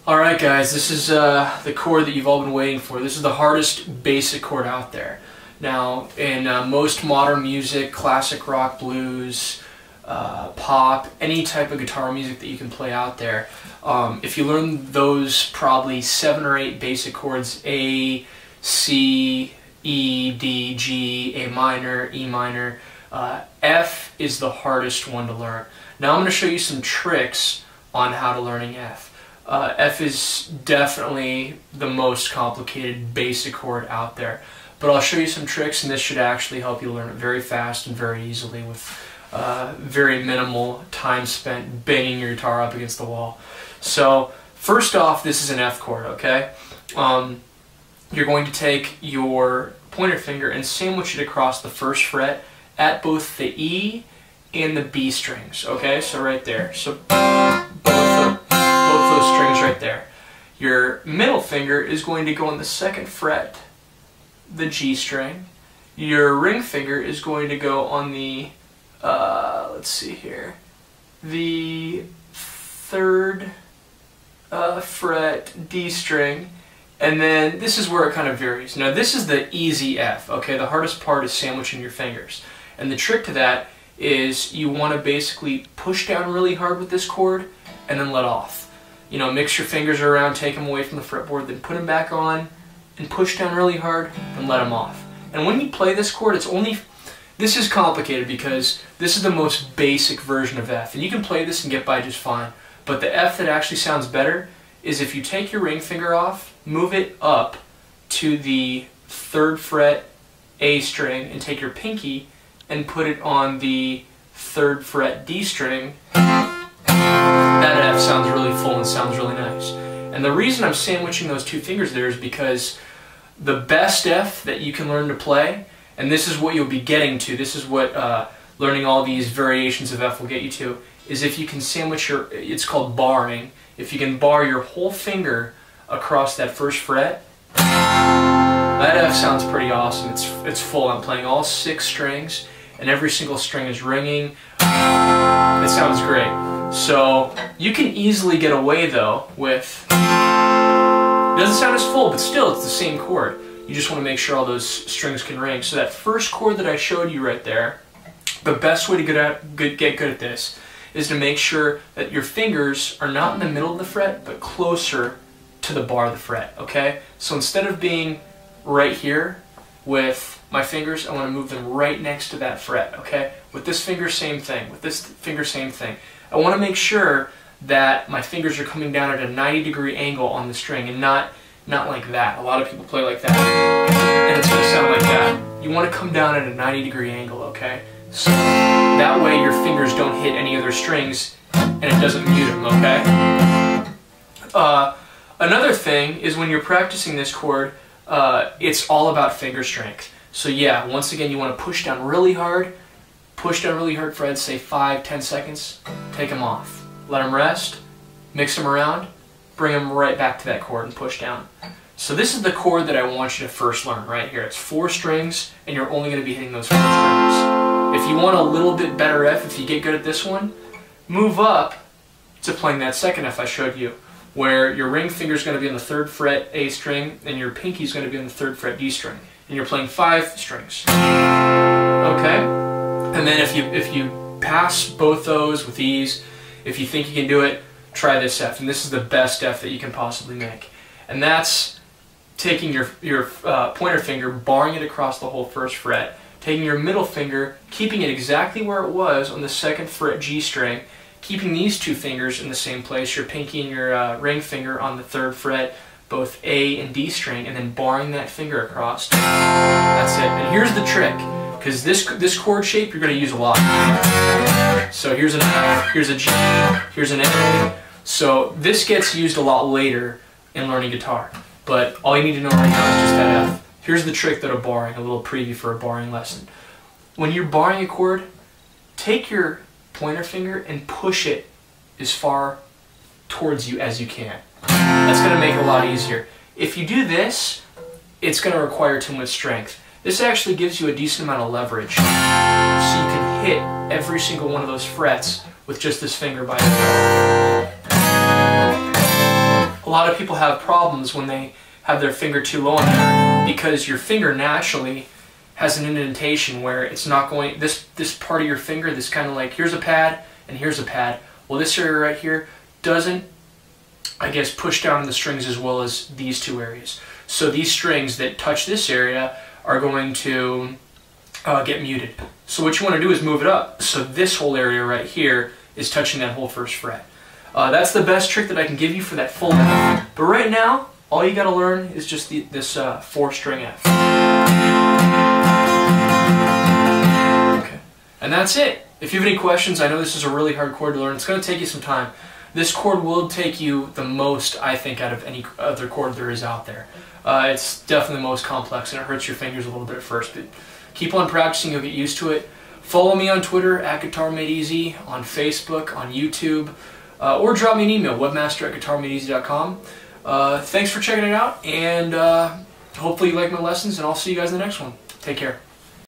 Alright guys, this is the chord that you've all been waiting for. This is the hardest basic chord out there. Now, in most modern music, classic rock, blues, pop, any type of guitar music that you can play out there, if you learn those probably 7 or 8 basic chords, A, C, E, D, G, A minor, E minor, F is the hardest one to learn. Now I'm going to show you some tricks on how to learning F. F is definitely the most complicated basic chord out there, but I'll show you some tricks, and this should actually help you learn it very fast and very easily with very minimal time spent banging your guitar up against the wall. So first off, this is an F chord, okay? You're going to take your pointer finger and sandwich it across the first fret at both the E and the B strings, okay? So right there. So both those strings right there. Your middle finger is going to go on the 2nd fret, the G string. Your ring finger is going to go on the, let's see here, the 3rd fret D string. And then this is where it kind of varies. Now this is the easy F, okay? The hardest part is sandwiching your fingers. And the trick to that is you want to basically push down really hard with this chord and then let off. You know, mix your fingers around, take them away from the fretboard, then put them back on and push down really hard and let them off. And when you play this chord, this is complicated because this is the most basic version of F. And you can play this and get by just fine. But the F that actually sounds better is if you take your ring finger off, move it up to the 3rd fret A string and take your pinky and put it on the 3rd fret D string, that F sounds really full and sounds really nice. And the reason I'm sandwiching those 2 fingers there is because the best F that you can learn to play, and this is what you'll be getting to, this is what learning all these variations of F will get you to, is if you can sandwich it's called barring. If you can bar your whole finger across that 1st fret, that F sounds pretty awesome. It's full. I'm playing all 6 strings, and every single string is ringing. It sounds great. So you can easily get away though with, it doesn't sound as full, but still it's the same chord. You just want to make sure all those strings can ring. So that first chord that I showed you right there, the best way to get good at this is to make sure that your fingers are not in the middle of the fret, but closer to the bar of the fret, okay? So instead of being right here with my fingers, I want to move them right next to that fret, okay? With this finger, same thing. With this finger, same thing. I want to make sure that my fingers are coming down at a 90-degree angle on the string and not like that. A lot of people play like that, and it's going to sound like that. You want to come down at a 90-degree angle, okay? So that way your fingers don't hit any other strings and it doesn't mute them, okay? Another thing is when you're practicing this chord, it's all about finger strength. So yeah, once again, you want to push down really hard for, I'd say 5-10 seconds, take them off. Let them rest, mix them around, bring them right back to that chord and push down. So this is the chord that I want you to first learn right here. It's 4 strings and you're only going to be hitting those 4 strings. If you want a little bit better F, if you get good at this one, move up to playing that 2nd F I showed you, where your ring finger is going to be on the 3rd fret A string and your pinky is going to be on the 3rd fret D string, and you're playing 5 strings. Okay? And then if you pass both those with ease, if you think you can do it, try this F, and this is the best F that you can possibly make. And that's taking your pointer finger, barring it across the whole 1st fret, taking your middle finger, keeping it exactly where it was on the 2nd fret G string, keeping these 2 fingers in the same place, your pinky and your ring finger on the 3rd fret, both A and D string, and then barring that finger across. That's it. And here's the trick, because this chord shape you're going to use a lot. So here's an F, here's a G, here's an A. So this gets used a lot later in learning guitar, but all you need to know right now is just that F. Here's the trick that a little preview for a barring lesson. When you're barring a chord, take your pointer finger and push it as far towards you as you can. That's going to make it a lot easier. If you do this, it's going to require too much strength. This actually gives you a decent amount of leverage, so you can hit every single one of those frets with just this finger by itself. A lot of people have problems when they have their finger too low on there, because your finger naturally has an indentation where it's not going, this part of your finger, this kind of like, here's a pad and here's a pad. Well, this area right here doesn't, I guess, push down on the strings as well as these two areas. So these strings that touch this area are going to get muted. So what you want to do is move it up. So this whole area right here is touching that whole first fret. That's the best trick that I can give you for that full F. But right now, all you got to learn is just this 4-string F. Okay. And that's it. If you have any questions, I know this is a really hard chord to learn. It's going to take you some time. This chord will take you the most, I think, out of any other chord there is out there. It's definitely the most complex, and it hurts your fingers a little bit at first, but keep on practicing, you'll get used to it. Follow me on Twitter, at GuitarMadeEZ, on Facebook, on YouTube, or drop me an email, webmaster@GuitarMadeEZ.com. Thanks for checking it out, and hopefully you like my lessons, and I'll see you guys in the next one. Take care.